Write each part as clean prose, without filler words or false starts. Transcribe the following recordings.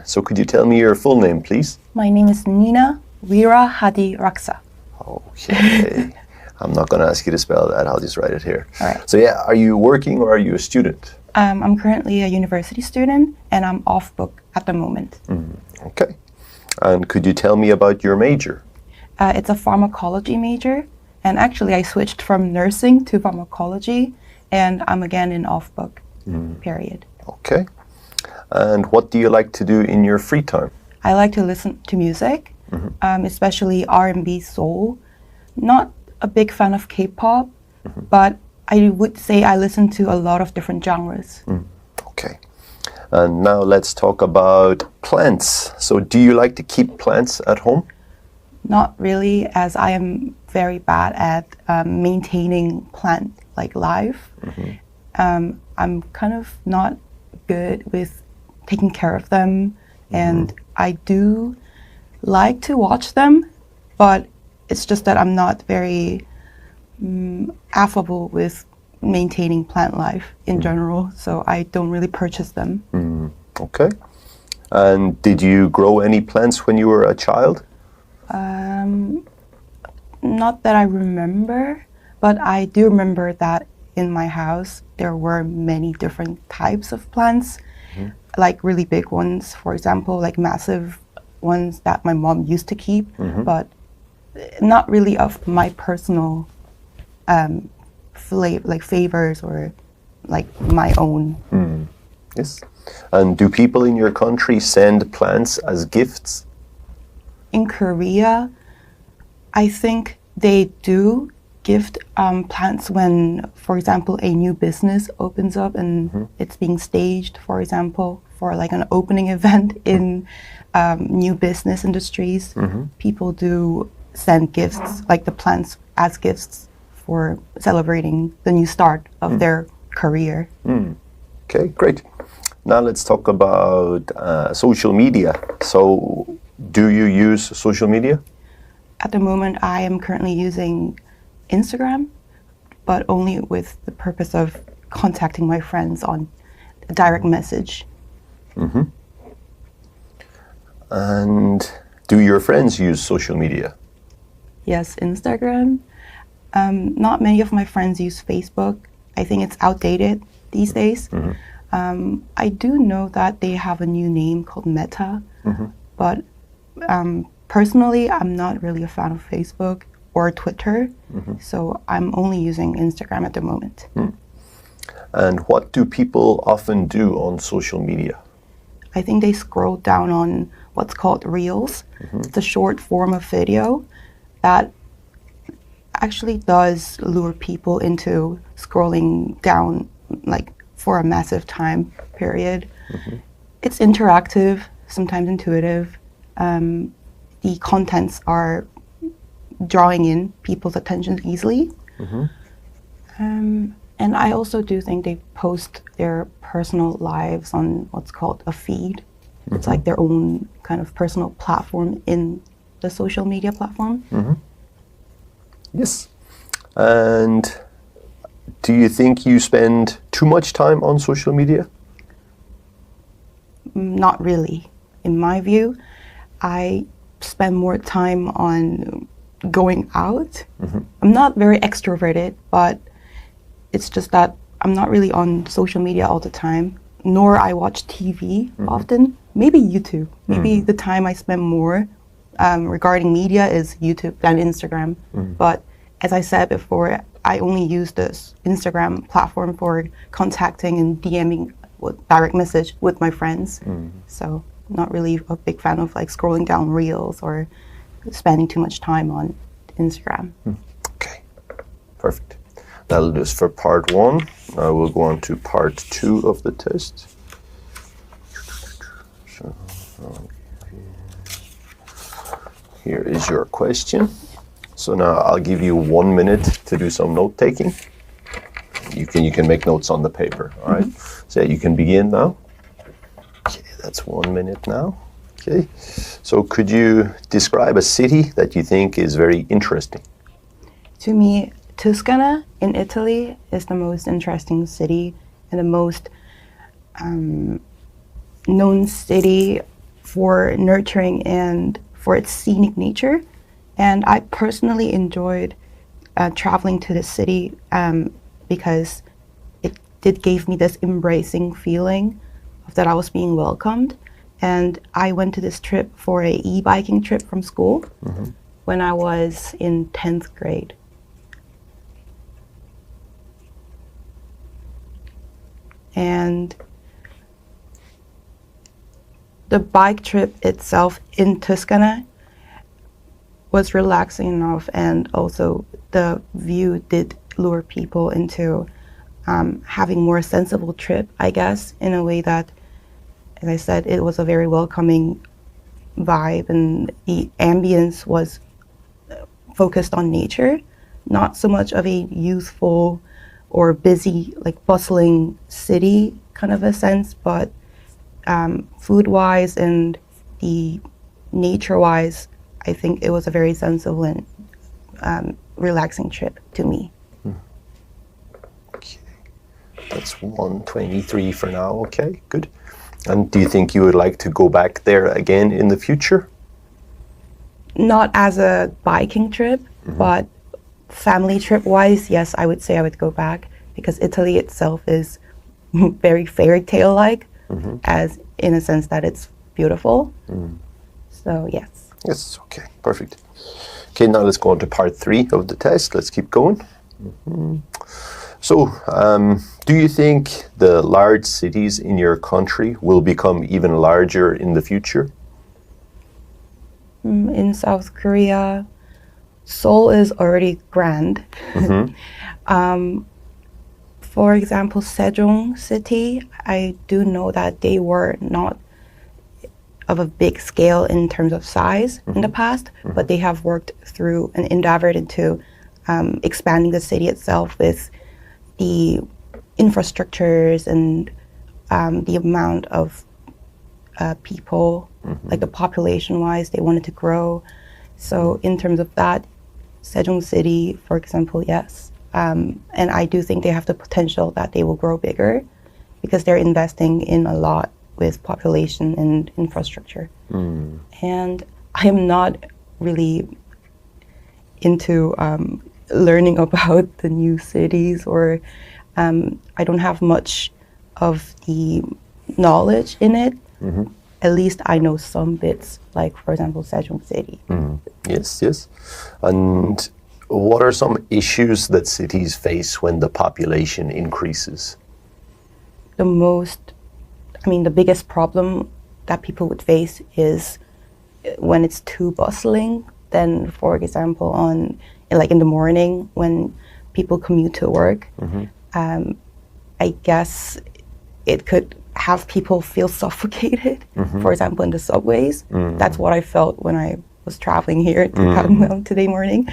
So could you tell me your full name, please? My name is Nina Weera Hadi Raksa. Okay. I'm not going to ask you to spell that. I'll just write it here. All right. So yeah, are you working or are you a student? I'm currently a university student and I'm off book at the moment. Okay. And could you tell me about your major? It's a pharmacology major. And actually, I switched from nursing to pharmacology, and I'm again in off-book period. Okay. And what do you like to do in your free time? I like to listen to music, especially R&B soul. Not a big fan of K-pop, but I would say I listen to a lot of different genres. Okay. And now let's talk about plants. So do you like to keep plants at home? Not really, as I am very bad at maintaining plant life. I'm kind of not good with taking care of them, and I do like to watch them, but it's just that I'm not very affable with maintaining plant life in general, so I don't really purchase them. Okay. And did you grow any plants when you were a child? Not that I remember, but I do remember that in my house there were many different types of plants, like really big ones, for example, like massive ones that my mom used to keep, but not really of my personal favors or like my own. Yes. And do people in your country send plants as gifts? In Korea, I think they do gift plants when, for example, a new business opens up and it's being staged, for example, for like an opening event in new business industries. People do send gifts, like the plants as gifts for celebrating the new start of their career. Okay, great. Now let's talk about social media. So do you use social media? At the moment, I am currently using Instagram, but only with the purpose of contacting my friends on a direct message. And do your friends use social media? Yes, Instagram. Not many of my friends use Facebook. I think it's outdated these days. I do know that they have a new name called Meta, but personally, I'm not really a fan of Facebook or Twitter, so I'm only using Instagram at the moment. And what do people often do on social media? I think they scroll down on what's called Reels. It's a short form of video that actually does lure people into scrolling down for a massive time period. It's interactive, sometimes intuitive. The contents are drawing in people's attention easily. And I also do think they post their personal lives on what's called a feed. It's like their own kind of personal platform in the social media platform. Yes. And do you think you spend too much time on social media? Not really. In my view, I spend more time on going out. I'm not very extroverted, but it's just that I'm not really on social media all the time, nor I watch TV often. Maybe YouTube. Maybe the time I spend more regarding media is YouTube than Instagram. But as I said before, I only use this Instagram platform for contacting and DMing with direct message with my friends. So not really a big fan of scrolling down reels or spending too much time on Instagram. Okay, perfect. That'll do us for part 1. Now we'll go on to part 2 of the test. Here is your question. So now I'll give you 1 minute to do some note taking. You can make notes on the paper, all right? So you can begin now. Okay, that's 1 minute now. Okay, so could you describe a city that you think is very interesting? To me, Tuscany in Italy is the most interesting city and the most known city for nurturing and for its scenic nature. And I personally enjoyed traveling to the city because it did give me this embracing feeling of that I was being welcomed. And I went to this trip for a e-biking trip from school when I was in 10th grade. And the bike trip itself in Tuscany was relaxing enough, and also the view did lure people into having more sensible trip, I guess, in a way that, as I said, it was a very welcoming vibe, and the ambience was focused on nature, not so much of a youthful or busy, like bustling city kind of a sense, but food-wise and the nature-wise, I think it was a very sensible and relaxing trip to me. Okay, that's 123 for now. Okay, good. And do you think you would like to go back there again in the future? Not as a biking trip, but family trip-wise, yes, I would say I would go back, because Italy itself is very fairy tale-like, as in a sense that it's beautiful. So yes. Yes, okay, perfect. Okay, now let's go on to part 3 of the test. Let's keep going. So, do you think the large cities in your country will become even larger in the future? In South Korea, Seoul is already grand. For example, Sejong City, I do know that they were not of a big scale in terms of size in the past, but they have worked through and endeavored into expanding the city itself with the infrastructures and the amount of people, like the population-wise, they wanted to grow. So in terms of that, Sejong City, for example, yes. And I do think they have the potential that they will grow bigger because they're investing in a lot with population and infrastructure. And I am not really into learning about the new cities, or I don't have much of the knowledge in it. At least I know some bits, like, for example, Sejong City. Yes, yes. And what are some issues that cities face when the population increases? The biggest problem that people would face is when it's too bustling. Then, for example, in the morning when people commute to work, I guess it could have people feel suffocated. For example, in the subways. That's what I felt when I was traveling here to Gangneung today morning.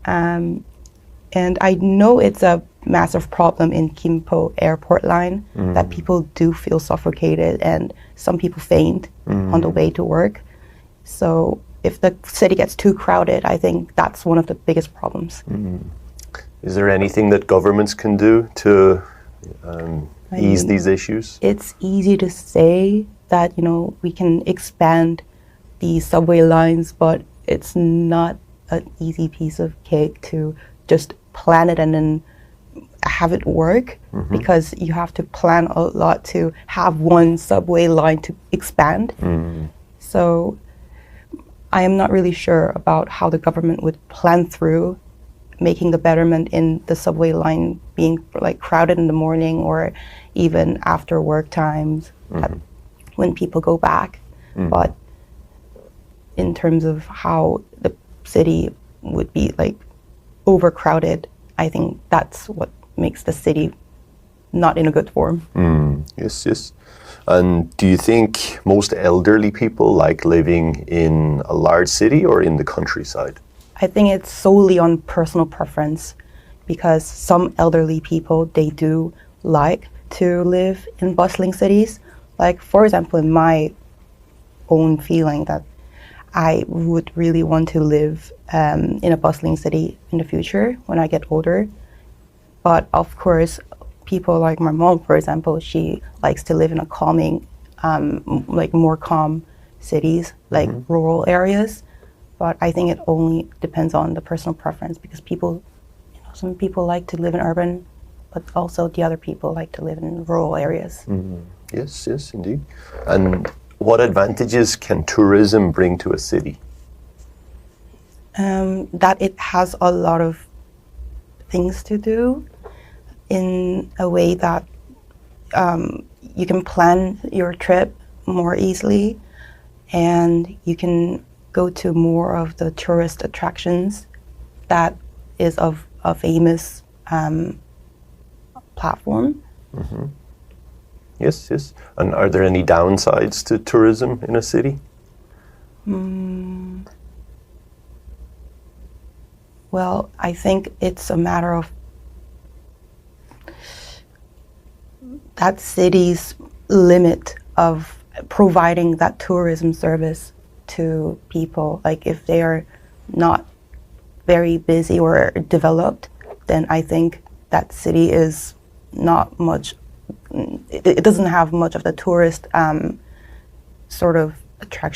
And I know it's a massive problem in Gimpo airport line that people do feel suffocated, and some people faint on the way to work. So if the city gets too crowded, I think that's one of the biggest problems. Is there anything that governments can do to ease these issues? It's easy to say that, we can expand the subway lines, but it's not an easy piece of cake to just plan it and then have it work, because you have to plan a lot to have one subway line to expand. So I am not really sure about how the government would plan through making the betterment in the subway line being like crowded in the morning, or even after work times when people go back. But in terms of how the city would be like overcrowded, I think that's what makes the city not in a good form. Yes, yes. And do you think most elderly people like living in a large city or in the countryside? I think it's solely on personal preference, because some elderly people, they do like to live in bustling cities. Like, for example, in my own feeling that I would really want to live in a bustling city in the future when I get older. But of course, people like my mom, for example, she likes to live in a calming, more calm cities, like rural areas. But I think it only depends on the personal preference because people, some people like to live in urban, but also the other people like to live in rural areas. Yes, yes, indeed. And what advantages can tourism bring to a city? That it has a lot of things to do in a way that you can plan your trip more easily and you can go to more of the tourist attractions that is of a famous platform. Yes, yes. And are there any downsides to tourism in a city? Well, I think it's a matter of that city's limit of providing that tourism service to people. Like if they are not very busy or developed, then I think that city is not much, it doesn't have much of the tourist sort of attraction